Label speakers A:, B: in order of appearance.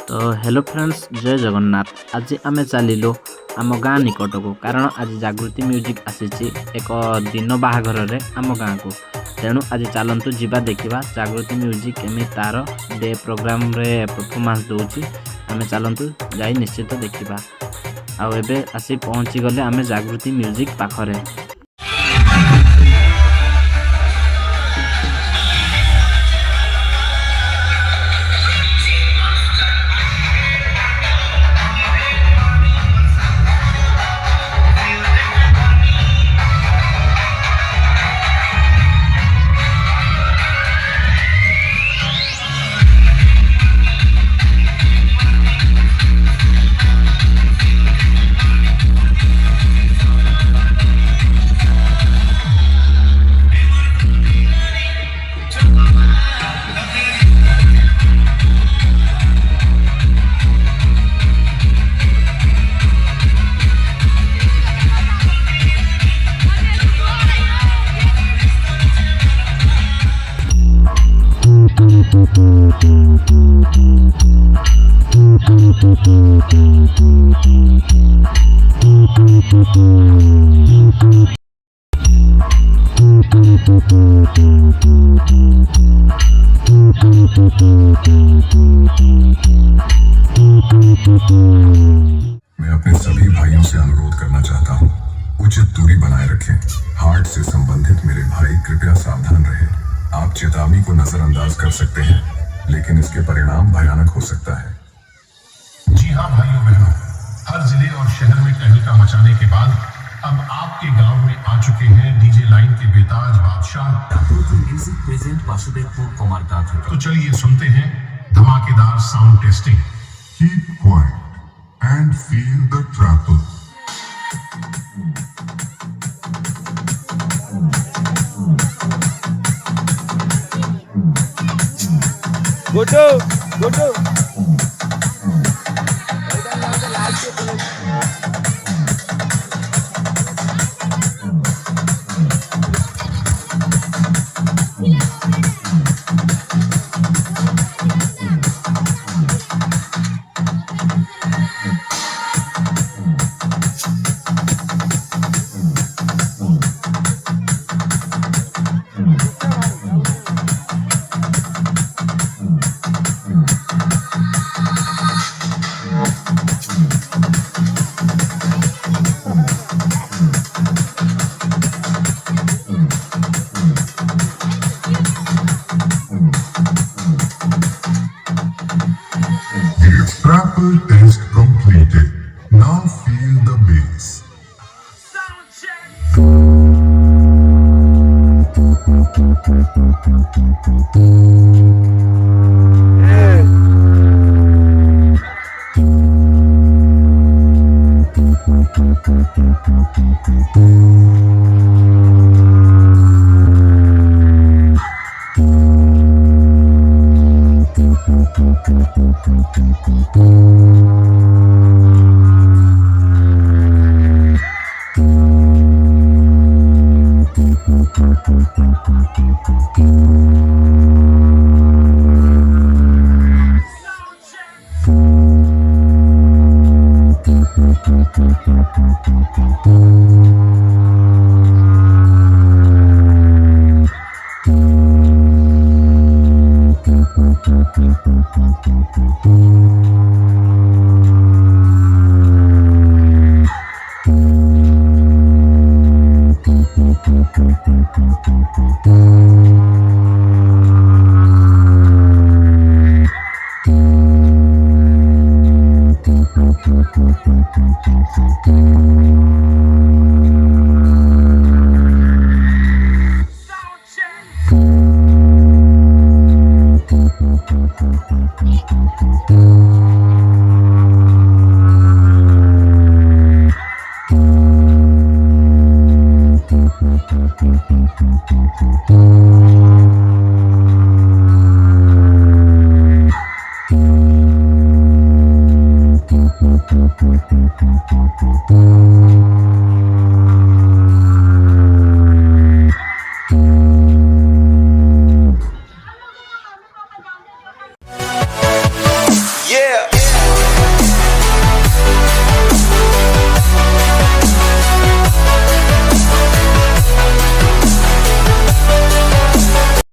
A: तो hello friends, जय जगन्नाथ। आज आम चलिलु आम गाँ निकट को, कारण आज जागृति म्यूजिक आसी एक दिन बाहाघर आम गाँ को। तेणु आज चलतु जीवा देखा जागृति म्यूजिक एमि तार डे प्रोग्राम रे परफॉर्मेंस दूची। आम चलतु जाई निश्चित देखा। आउ एबे आसी पहुँची गले आम जागृति म्यूजिक पाखरे।
B: मैं अपने सभी भाइयों से अनुरोध करना चाहता हूँ, उचित दूरी बनाए रखें। हार्ट से संबंधित मेरे भाई कृपया सावधान रहें। आप चेतावनी को नजरअंदाज कर सकते हैं, लेकिन इसके परिणाम भयानक हो सकता है।
C: जी हाँ भाइयों बहनों, हर जिले और शहर में तहलका मचाने के बाद अब आपके गांव में आ चुके हैं डीजे लाइन के बेताज बादशाह म्यूजिक प्रेजेंट वासुदेवपुर कुमार का। तो चलिए सुनते हैं धमाकेदार sound testing.
B: Keep quiet and feel the trapple.
D: Go.
B: Trapple test completed. Now feel the bass.